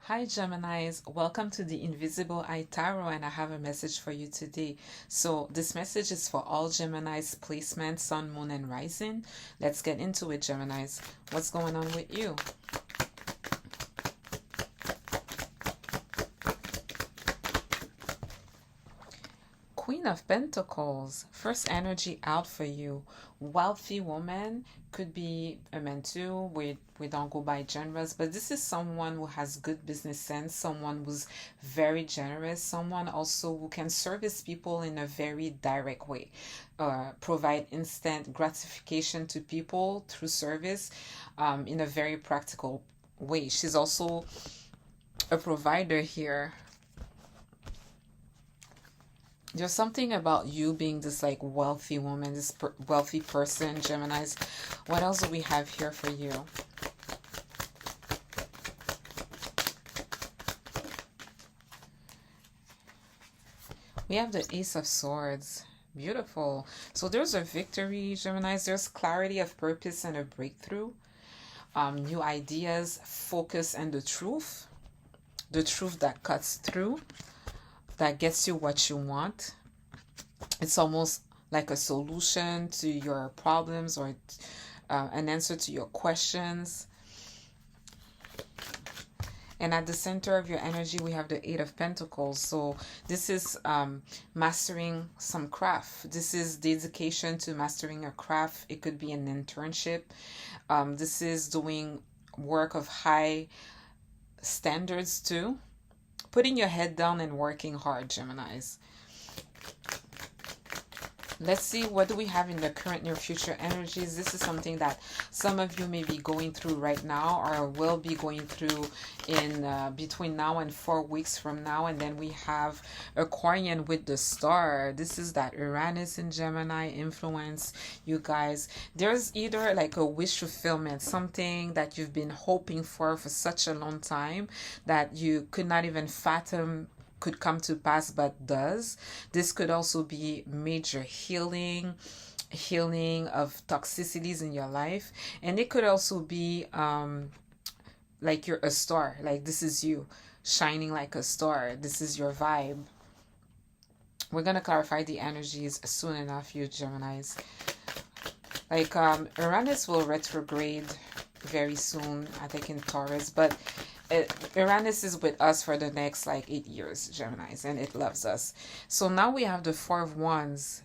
Hi Geminis, welcome to the Invisible Eye Tarot, and I have a message for you today. So this message is for all Geminis placement, Sun, Moon, and Rising. Let's get into it, Geminis. What's going on with you? Queen of Pentacles, first energy out for you. Wealthy woman, could be a man too. We don't go by genres, but this is someone who has good business sense, someone who's very generous, someone also who can service people in a very direct way, provide instant gratification to people through service, in a very practical way. She's also a provider here. There's something about you being this like wealthy woman, this wealthy person, Geminis. What else do we have here for you? We have the Ace of Swords. Beautiful. So there's a victory, Geminis. There's clarity of purpose and a breakthrough. New ideas, focus, and the truth. The truth that cuts through, that gets you what you want. It's almost like a solution to your problems, or an answer to your questions. And at the center of your energy, we have the Eight of Pentacles. So this is mastering some craft. This is dedication to mastering a craft. It could be an internship. This is doing work of high standards too. Putting your head down and working hard, Geminis. Let's see, what do we have in the current near future energies? This is something that some of you may be going through right now, or will be going through in between now and 4 weeks from now. And then we have Aquarian with the star. This is that Uranus and Gemini influence, you guys. There's either like a wish fulfillment, something that you've been hoping for such a long time that you could not even fathom could come to pass, but does. This could also be major healing of toxicities in your life. And it could also be like you're a star, like this is you shining like a star. This is your vibe. We're gonna clarify the energies soon enough, you Geminis. Like Uranus will retrograde very soon, I think, in Taurus, but Uranus is with us for the next like 8 years, Geminis, and it loves us. So now we have the Four of Wands,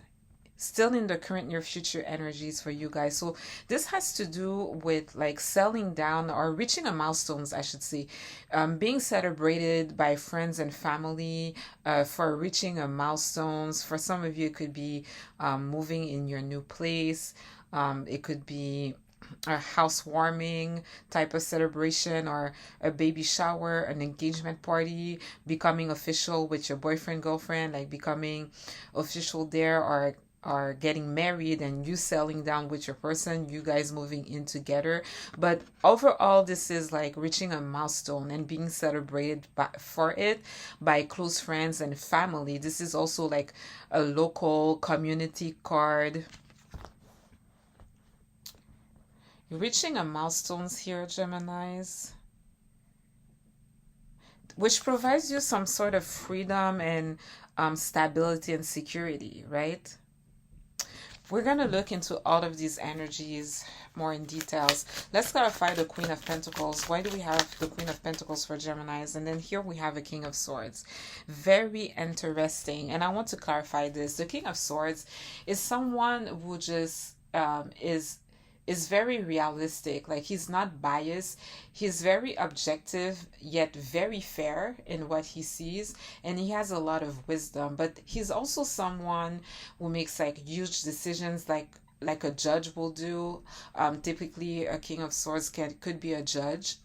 still in the current near future energies for you guys. So this has to do with like settling down or reaching a milestones, I should say, being celebrated by friends and family for reaching a milestones. For some of you, it could be moving in your new place. It could be a housewarming type of celebration, or a baby shower, an engagement party, becoming official with your boyfriend, girlfriend, like becoming official there, or getting married and you settling down with your person, you guys moving in together. But overall, this is like reaching a milestone and being celebrated for it by close friends and family. This is also like a local community card. Reaching a milestones here, Geminis, which provides you some sort of freedom and stability and security, right? We're going to look into all of these energies more in details. Let's clarify the Queen of Pentacles. Why do we have the Queen of Pentacles for Geminis? And then here we have a King of Swords. Very interesting. And I want to clarify this. The King of Swords is someone who just is very realistic. Like, he's not biased. He's very objective yet very fair in what he sees, and he has a lot of wisdom. But he's also someone who makes like huge decisions, like a judge will do. Typically, a King of Swords could be a judge,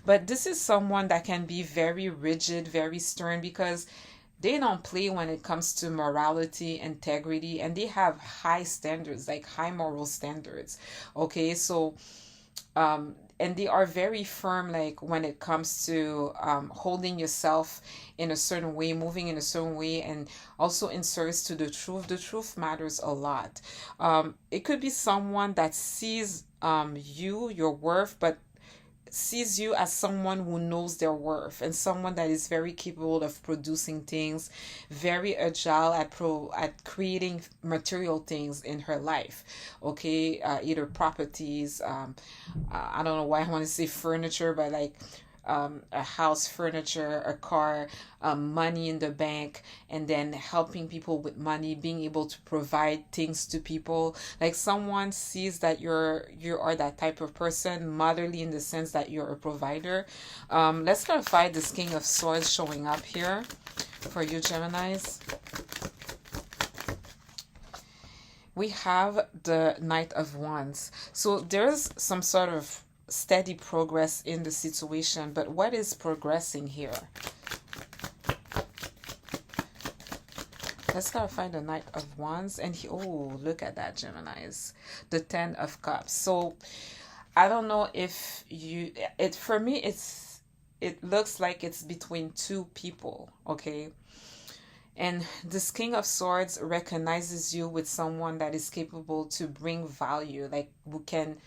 but this is someone that can be very rigid, very stern, because they don't play when it comes to morality, integrity, and they have high standards, like high moral standards. Okay, so and they are very firm, like when it comes to holding yourself in a certain way, moving in a certain way, and also in service to the truth. The truth matters a lot. It could be someone that sees your worth, but sees you as someone who knows their worth and someone that is very capable of producing things, very agile at creating material things in her life. Okay, either properties, I don't know why I want to say furniture, but like a house, furniture, a car, money in the bank, and then helping people with money, being able to provide things to people. Like someone sees that you are that type of person, motherly in the sense that you're a provider. Let's clarify this King of Swords showing up here for you, Geminis. We have the Knight of Wands. So there's some sort of steady progress in the situation, but what is progressing here? Let's gotta find the Knight of Wands, and oh, look at that, Geminis, the Ten of Cups. So I don't know if for me it looks like it's between two people, okay? And this King of Swords recognizes you with someone that is capable to bring value, like who can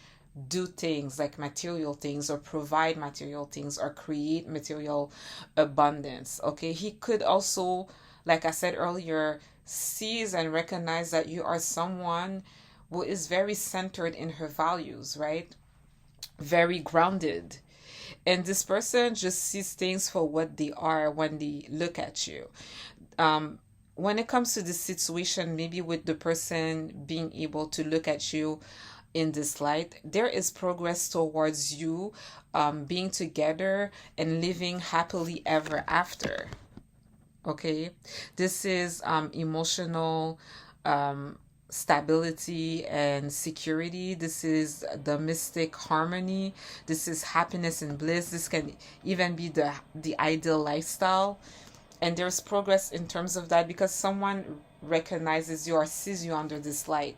do things like material things or provide material things or create material abundance. Okay, he could also, like I said earlier, sees and recognize that you are someone who is very centered in her values, right? Very grounded. And this person just sees things for what they are when they look at you. When it comes to this situation, maybe with the person being able to look at you in this light, there is progress towards you being together and living happily ever after. Okay, this is emotional stability and security. This is the mystic harmony. This is happiness and bliss. This can even be the ideal lifestyle. And there's progress in terms of that because someone recognizes you or sees you under this light.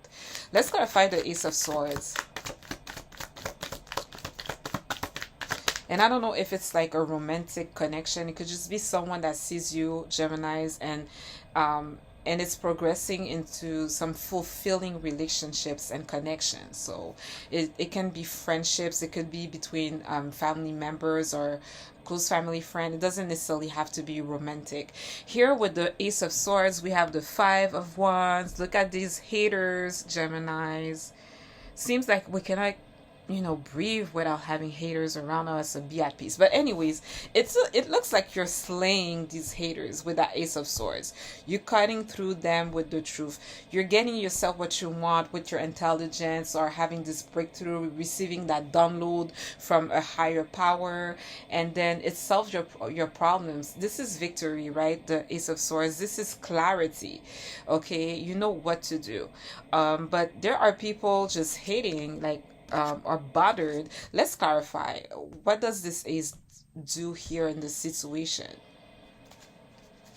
Let's clarify the Ace of Swords. And I don't know if it's like a romantic connection. It could just be someone that sees you, Geminis, and it's progressing into some fulfilling relationships and connections. So it can be friendships. It could be between family members or close family friend. It doesn't necessarily have to be romantic. Here with the Ace of Swords, we have the Five of Wands. Look at these haters, Geminis. Seems like we cannot breathe without having haters around us and be at peace. But anyways, it looks like you're slaying these haters with that Ace of Swords. You're cutting through them with the truth. You're getting yourself what you want with your intelligence or having this breakthrough, receiving that download from a higher power, and then it solves your problems. This is victory, right? The Ace of Swords. This is clarity. Okay, you know what to do. But there are people just hating, like, or bothered. Let's clarify. What does this ace do here in this situation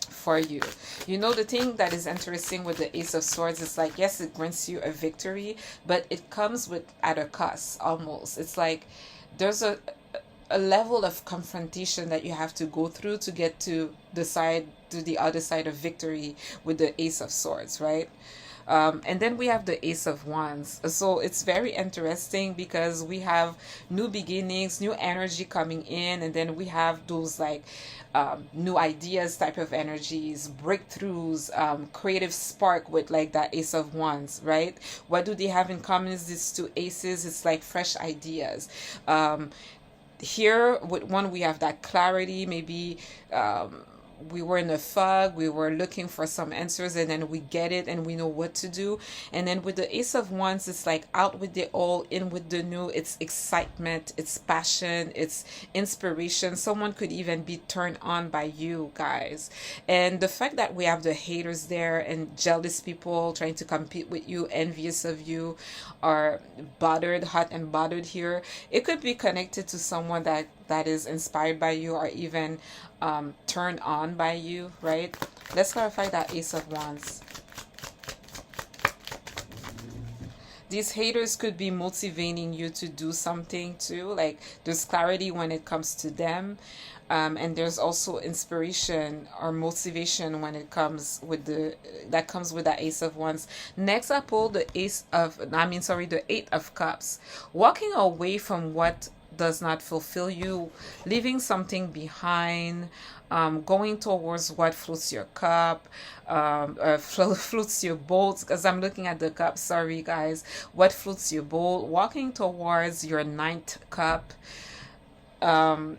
for you? The thing that is interesting with the Ace of Swords is like, yes, it grants you a victory, but it comes at a cost almost. It's like there's a level of confrontation that you have to go through to get to the other side of victory with the Ace of Swords, right? And then we have the Ace of Wands. So it's very interesting because we have new beginnings, new energy coming in, and then we have those like new ideas type of energies, breakthroughs, creative spark with like that Ace of Wands, right? What do they have in common is these two aces? It's like fresh ideas. Here with one, we have that clarity, maybe we were in a fog, we were looking for some answers, and then we get it and we know what to do. And then with the Ace of Wands, it's like out with the old, in with the new. It's excitement, it's passion, it's inspiration. Someone could even be turned on by you guys. And the fact that we have the haters there and jealous people trying to compete with you, envious of you, or bothered, hot and bothered here, it could be connected to someone that is inspired by you or even turned on by you, right? Let's clarify that Ace of Wands. These haters could be motivating you to do something too. Like there's clarity when it comes to them. And there's also inspiration or motivation when it comes with the Ace of Wands. Next, I pull the Eight of Cups. Walking away from what does not fulfill you, leaving something behind, going towards what floats your cup, floats your boat, because I'm looking at the cup, sorry guys, what floats your boat, walking towards your ninth cup. um,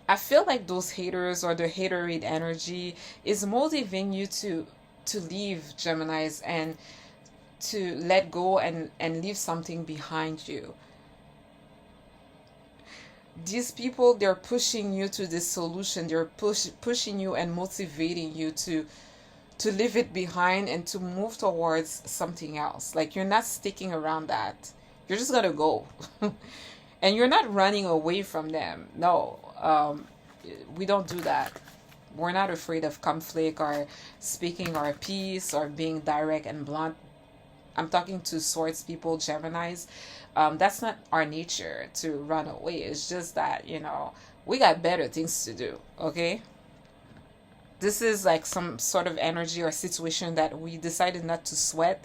I feel like those haters or the haterade energy is motivating you to leave, Geminis, and to let go and leave something behind you. These people, they're pushing you to this solution. They're pushing you and motivating you to leave it behind and to move towards something else. Like, you're not sticking around that. You're just gonna go. And you're not running away from them. No, we don't do that. We're not afraid of conflict or speaking our piece or being direct and blunt. I'm talking to swords people, Geminis. That's not our nature to run away. It's just that, we got better things to do, okay? This is like some sort of energy or situation that we decided not to sweat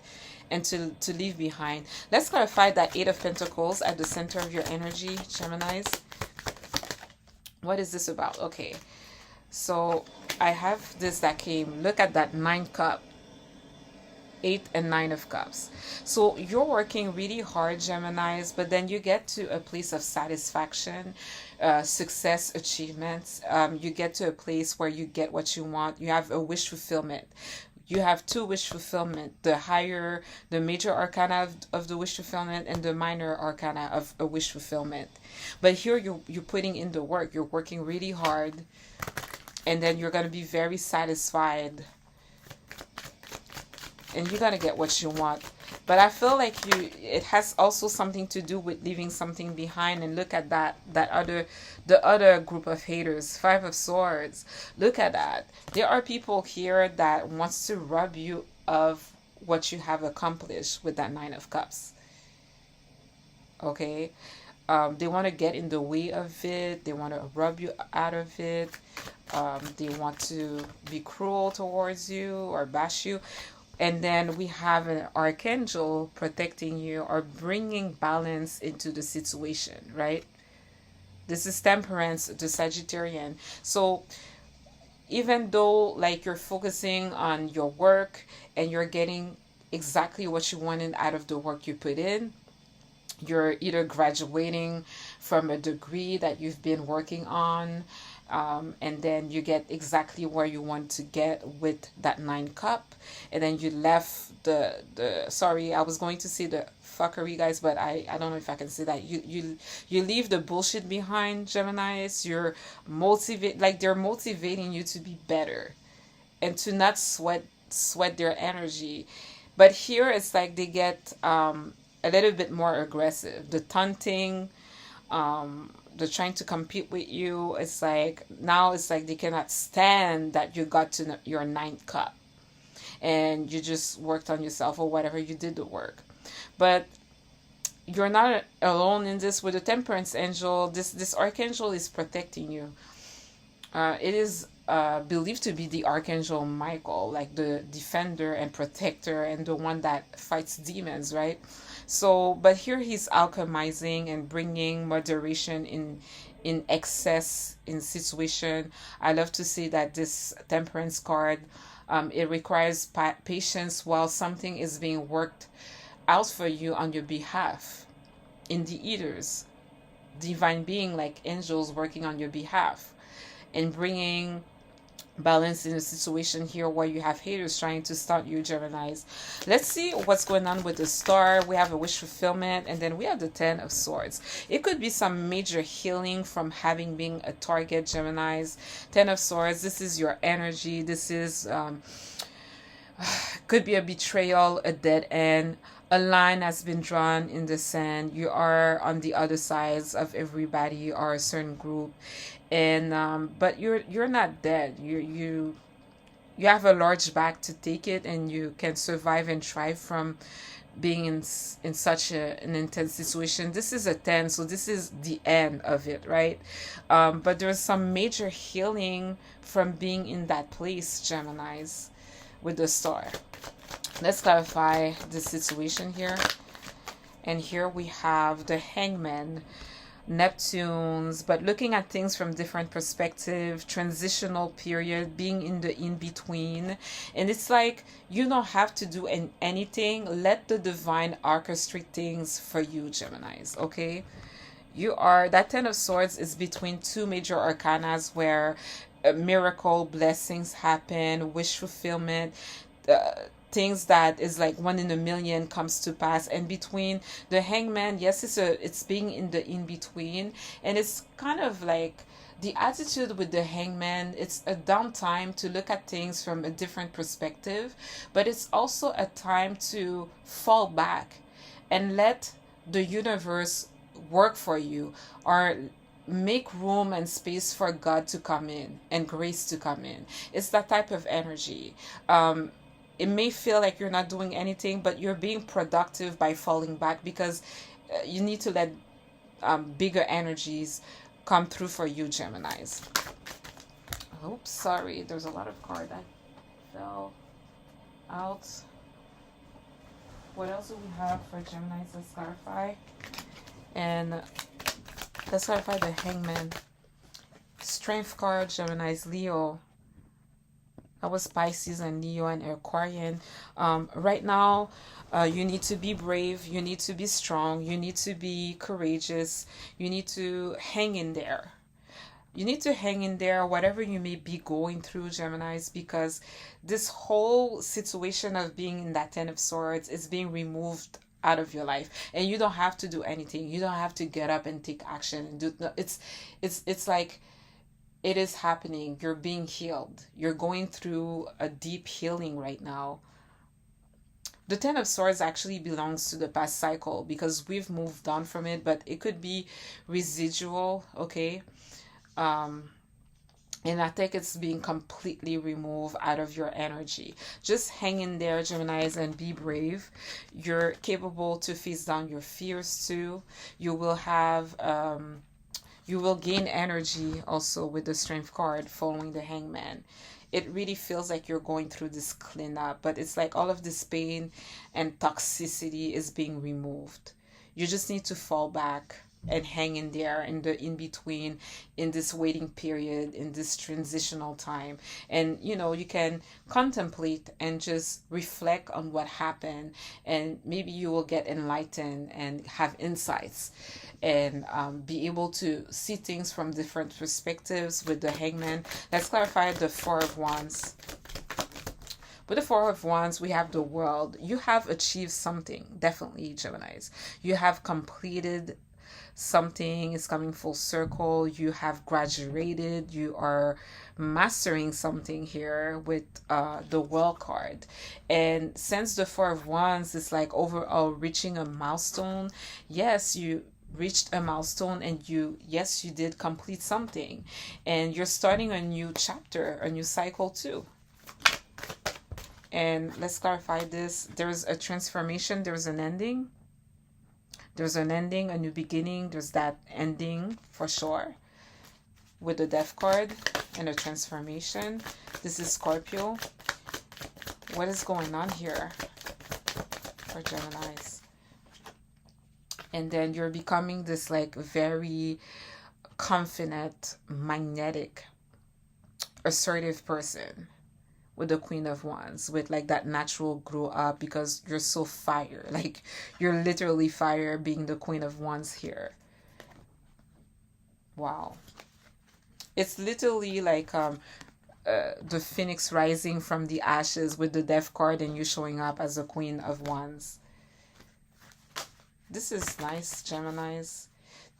and to leave behind. Let's clarify that Eight of Pentacles at the center of your energy, Geminis. What is this about? Okay, so I have this that came. Look at that 9 cup. 8 and 9 of cups. So you're working really hard, Geminis, but then you get to a place of satisfaction, success, achievements. You get to a place where you get what you want. You have a wish fulfillment. You have 2 wish fulfillment, the major arcana of the wish fulfillment and the minor arcana of a wish fulfillment. But here you're putting in the work. You're working really hard, and then you're going to be very satisfied, and you're gonna get what you want. But I feel like it has also something to do with leaving something behind. And look at the other group of haters, 5 of Swords. Look at that. There are people here that wants to rob you of what you have accomplished with that 9 of Cups. Okay, they want to get in the way of it. They want to rob you out of it. They want to be cruel towards you or bash you. And then we have an archangel protecting you or bringing balance into the situation, right? This is Temperance, the Sagittarian. So even though like you're focusing on your work and you're getting exactly what you wanted out of the work you put in, you're either graduating from a degree that you've been working on, and then you get exactly where you want to get with that 9 cup, and then you left the sorry, I was going to say the fuckery, guys, but I don't know if I can say that. You leave the bullshit behind, Geminis. You're they're motivating you to be better and to not sweat their energy. But here it's like they get a little bit more aggressive. The taunting, they're trying to compete with you. It's like now it's like they cannot stand that you got to your 9th cup and you just worked on yourself or whatever, you did the work. But you're not alone in this. With the Temperance angel, this archangel is protecting you. It is believed to be the Archangel Michael, like the defender and protector and the one that fights demons, right? So, but here he's alchemizing and bringing moderation in excess in situation. I love to see that this Temperance card, it requires patience while something is being worked out for you on your behalf. In the Eaters, divine being like angels working on your behalf and bringing balance in a situation here where you have haters trying to start you, Geminis. Let's see what's going on with the Star. We have a wish fulfillment, and then we have the 10 of Swords. It could be some major healing from having been a target, Geminis. 10 of Swords, this is your energy. This is could be a betrayal, a dead end. A line has been drawn in the sand. You are on the other sides of everybody or a certain group, and but you're not dead. You have a large back to take it, and you can survive and thrive from being in such an intense situation. This is a 10, so this is the end of it, right? But there's some major healing from being in that place, Geminis, with the Star. Let's clarify the situation here. And here we have the Hangman, Neptunes, but looking at things from different perspective, transitional period, being in the in between. And it's like you don't have to do anything. Let the divine orchestrate things for you, Geminis, okay? You are, that Ten of Swords is between two major arcanas where miracle blessings happen, wish fulfillment, uh, things that is like one in a million comes to pass. And between the Hangman, yes, it's being in the in between, and it's kind of like the attitude with the Hangman. It's a downtime to look at things from a different perspective, but it's also a time to fall back and let the universe work for you, or make room and space for God to come in and grace to come in. It's that type of energy. It may feel like you're not doing anything, but you're being productive by falling back, because you need to let bigger energies come through for you, Geminis. Oops, sorry. There's a lot of cards that fell out. What else do we have for Geminis? Let's clarify. And let's clarify the Hangman. Strength card, Geminis, Leo. That was Pisces and Leo and Aquarian. Right now, you need to be brave. You need to be strong. You need to be courageous. You need to hang in there. You need to hang in there, whatever you may be going through, Geminis, because this whole situation of being in that Ten of Swords is being removed out of your life, and you don't have to do anything. You don't have to get up and take action and do. It's like it is happening. You're being healed. You're going through a deep healing right now. The Ten of Swords actually belongs to the past cycle because we've moved on from it, but it could be residual, okay? And I think it's being completely removed out of your energy. Just hang in there, Geminis, and be brave. You're capable to face down your fears too. You will have, you will gain energy also with the Strength card following the Hangman. It really feels like you're going through this cleanup, but it's like all of this pain and toxicity is being removed. You just need to fall back and hang in there in the in between, in this waiting period, in this transitional time. And you can contemplate and just reflect on what happened, and maybe you will get enlightened and have insights, and be able to see things from different perspectives with the Hangman. Let's clarify the Four of Wands. With the Four of Wands, we have the World. You have achieved something, definitely, Geminis. You have completed something, is coming full circle. You have graduated. You are mastering something here with the World card. And since the Four of Wands is like overall reaching a milestone, yes, you reached a milestone, and you did complete something, and you're starting a new chapter, a new cycle too. And let's clarify this. There's a transformation. There's an ending. There's an ending, a new beginning. There's that ending for sure with the Death card and a transformation. This is Scorpio. What is going on here for Geminis? And then you're becoming this like very confident, magnetic, assertive person with the Queen of Wands, with like that natural grow up, because you're so fire. Like you're literally fire being the Queen of Wands here. Wow. It's literally like the phoenix rising from the ashes with the Death card, and you showing up as a Queen of Wands. This is nice, Geminis.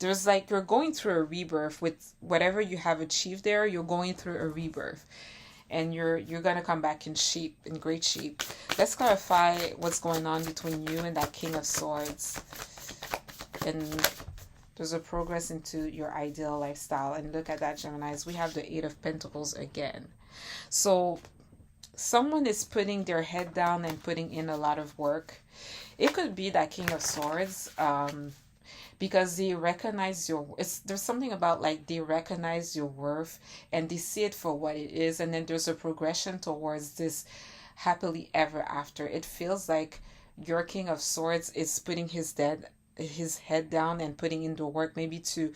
There's like, you're going through a rebirth with whatever you have achieved there. You're going through a rebirth, and you're gonna come back in great shape. Let's clarify what's going on between you and that King of Swords. And there's a progress into your ideal lifestyle. And look at that, Geminis. We have the Eight of Pentacles again. So someone is putting their head down and putting in a lot of work. It could be that King of Swords, because they recognize there's something about like they recognize your worth and they see it for what it is, and then there's a progression towards this happily ever after. It feels like your King of Swords is putting his his head down and putting in the work, maybe to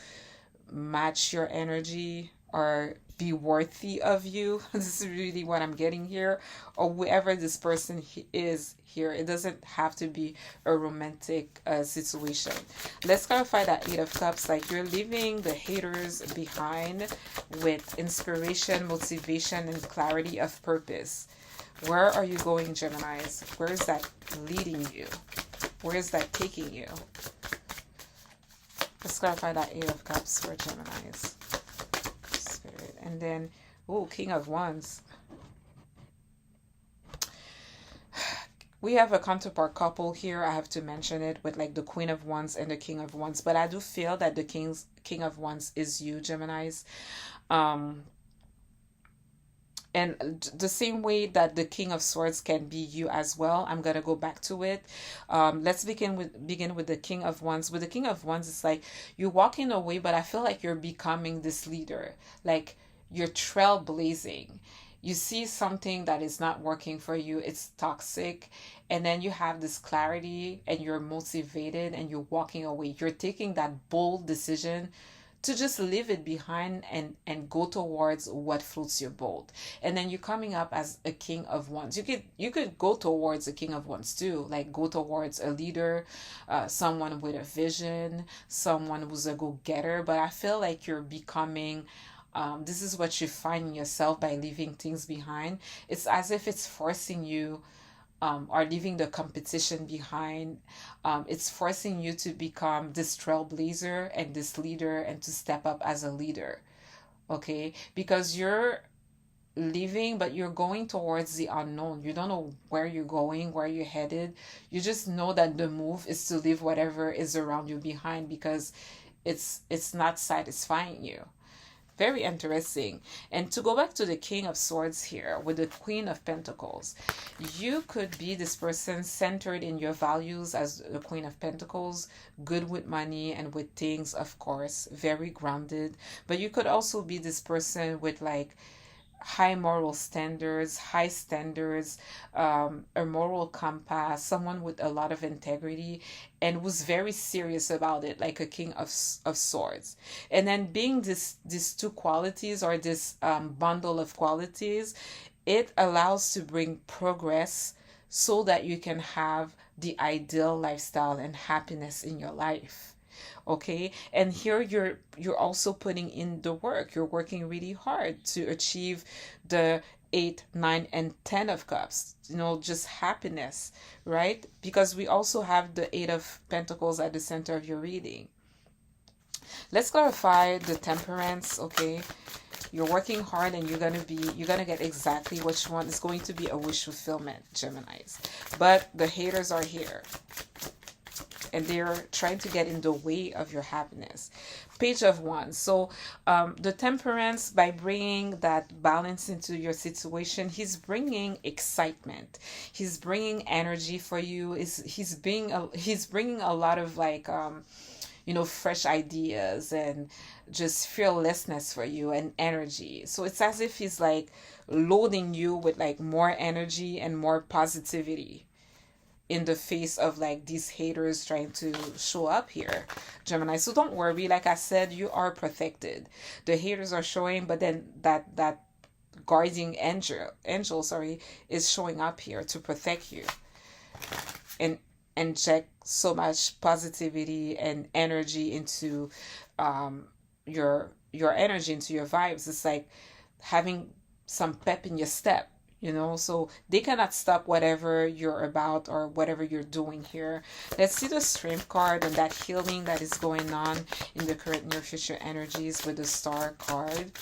match your energy or be worthy of you. This is really what I'm getting here, or whoever this person is here. It doesn't have to be a romantic situation. Let's clarify that Eight of Cups. Like, you're leaving the haters behind with inspiration, motivation, and clarity of purpose. Where are you going, Geminis? Where is that leading you? Where is that taking you? Let's clarify that Eight of Cups for Geminis. Spirit. And then, oh, King of Wands. We have a counterpart couple here. I have to mention it with like the Queen of Wands and the King of Wands. But I do feel that the King of Wands is you, Geminis. And the same way that the King of Swords can be you as well. I'm gonna go back to it. Let's begin with the King of Wands. With the King of Wands, it's like you're walking away, but I feel like you're becoming this leader. Like, you're trailblazing. You see something that is not working for you, it's toxic, and then you have this clarity and you're motivated and you're walking away. You're taking that bold decision to just leave it behind and go towards what floats your boat. And then you're coming up as a King of Wands. You could go towards a King of Wands too, like go towards a leader, someone with a vision, someone who's a go-getter. But I feel like you're becoming, this is what you find in yourself by leaving things behind. It's as if it's forcing you, are leaving the competition behind. It's forcing you to become this trailblazer and this leader and to step up as a leader. Okay? Because you're leaving, but you're going towards the unknown. You don't know where you're going, where you're headed. You just know that the move is to leave whatever is around you behind because it's not satisfying you. Very interesting. And to go back to the King of Swords here with the Queen of Pentacles, you could be this person centered in your values as the Queen of Pentacles, good with money and with things, of course, very grounded. But you could also be this person with like high moral standards, high standards, a moral compass, someone with a lot of integrity and who's very serious about it, like a King of Swords. And then being these two qualities, or this bundle of qualities, it allows to bring progress so that you can have the ideal lifestyle and happiness in your life. Okay, and here you're also putting in the work. You're working really hard to achieve the 8, 9, and 10 of Cups, just happiness, right? Because we also have the 8 of Pentacles at the center of your reading. Let's clarify the Temperance. Okay, you're working hard and you're gonna get exactly what you want. It's going to be a wish fulfillment, Geminis. But the haters are here and they're trying to get in the way of your happiness. Page of Wands. So the Temperance, by bringing that balance into your situation, he's bringing excitement. He's bringing energy for you. He's bringing a lot of like fresh ideas and just fearlessness for you and energy. So it's as if he's like loading you with like more energy and more positivity in the face of like these haters trying to show up here, Gemini. So don't worry. Like I said, you are protected. The haters are showing, but then that guardian angel, is showing up here to protect you and inject so much positivity and energy into your energy, into your vibes. It's like having some pep in your step. So they cannot stop whatever you're about or whatever you're doing here. Let's see the Strength card and that healing that is going on in the current near future energies with the Star card.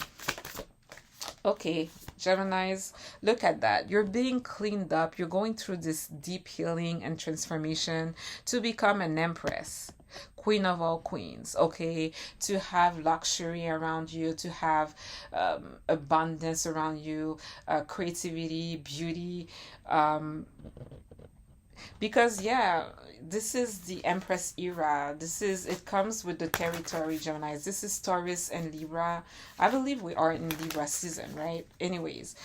Okay, Geminis, look at that. You're being cleaned up. You're going through this deep healing and transformation to become an Empress. Queen of all queens, okay? To have luxury around you, to have abundance around you, creativity, beauty. Because, yeah, this is the Empress era. It comes with the territory, Gemini. This is Taurus and Libra. I believe we are in Libra season, right? Anyways,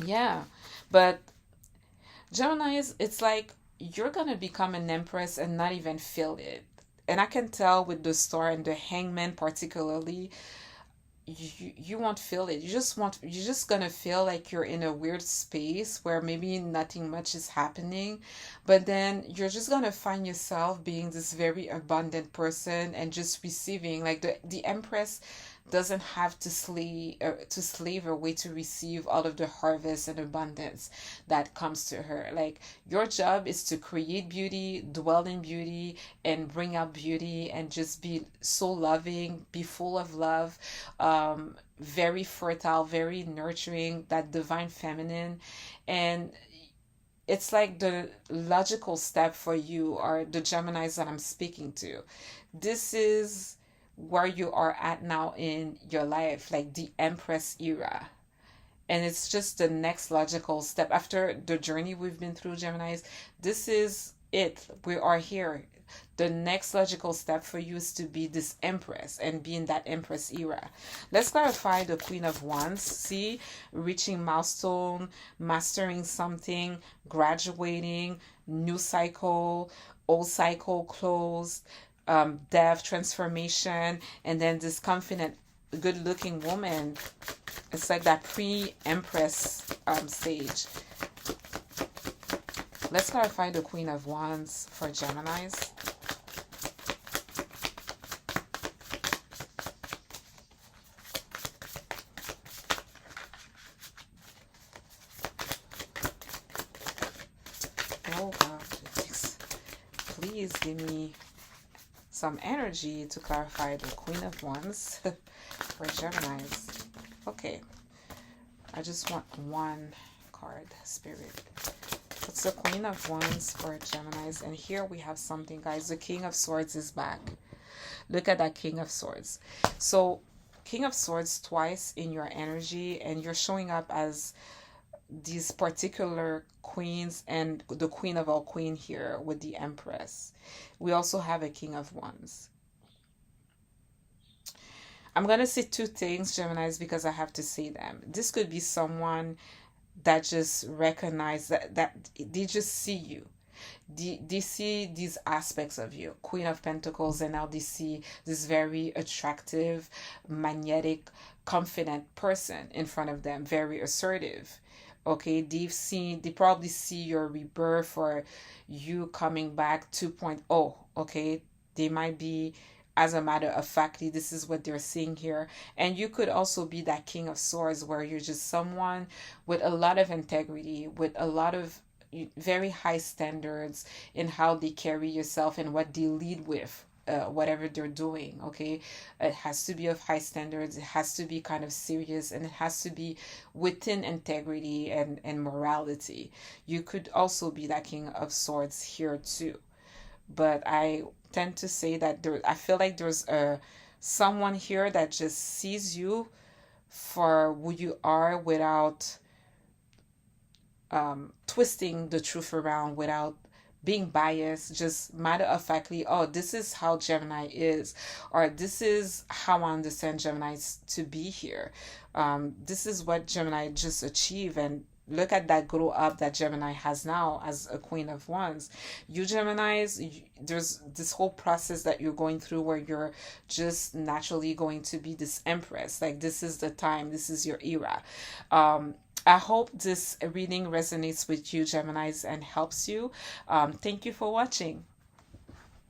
yeah. But Gemini, it's like you're gonna become an empress and not even feel it. And I can tell with the star and the hangman particularly, you won't feel it. You're just gonna feel like you're in a weird space where maybe nothing much is happening, but then you're just gonna find yourself being this very abundant person and just receiving. Like the empress doesn't have to slave away to receive all of the harvest and abundance that comes to her. Like your job is to create beauty, dwell in beauty, and bring out beauty, and just be so loving, be full of love, very fertile, very nurturing, that divine feminine. And it's like the logical step for you, or the Geminis that I'm speaking to. This is where you are at now in your life, like the Empress era. And it's just the next logical step after the journey we've been through, Geminis. This is it. We are here. The next logical step for you is to be this empress and be in that empress era. Let's clarify the Queen of Wands. See, reaching milestone, mastering something, graduating, new cycle, old cycle closed, death, transformation, and then this confident, good looking woman. It's like that pre-empress stage. Let's clarify the Queen of Wands for Geminis. Oh God, please give me some energy to clarify the Queen of Wands for Geminis. Okay, I just want one card, Spirit. It's the Queen of Wands for Geminis. And here we have something, guys. The King of Swords is back. Look at that King of Swords. So, King of Swords twice in your energy, and you're showing up as these particular queens, and the Queen of all queen here with the Empress. We also have a King of Wands. I'm going to say two things, Geminis, because I have to say them. This could be someone that just recognize that they just see you. They see these aspects of you, Queen of Pentacles, and now they see this very attractive, magnetic, confident person in front of them, very assertive. Okay, they probably see your rebirth or you coming back 2.0. Okay, they might be, as a matter of factly, this is what they're seeing here. And you could also be that King of Swords where you're just someone with a lot of integrity, with a lot of very high standards in how they carry yourself and what they lead with. Whatever they're doing, okay, it has to be of high standards, it has to be kind of serious, and it has to be within integrity and morality. You could also be that King of Swords here too, but I tend to say that I feel like there's someone here that just sees you for who you are without twisting the truth around, without being biased, just matter of factly, oh, this is how Gemini is, or this is how I understand Gemini to be here. This is what Gemini just achieved, and look at that glow up that Gemini has now as a Queen of Wands. You Geminis, there's this whole process that you're going through where you're just naturally going to be this Empress. Like this is the time, this is your era. I hope this reading resonates with you, Geminis, and helps you. Thank you for watching.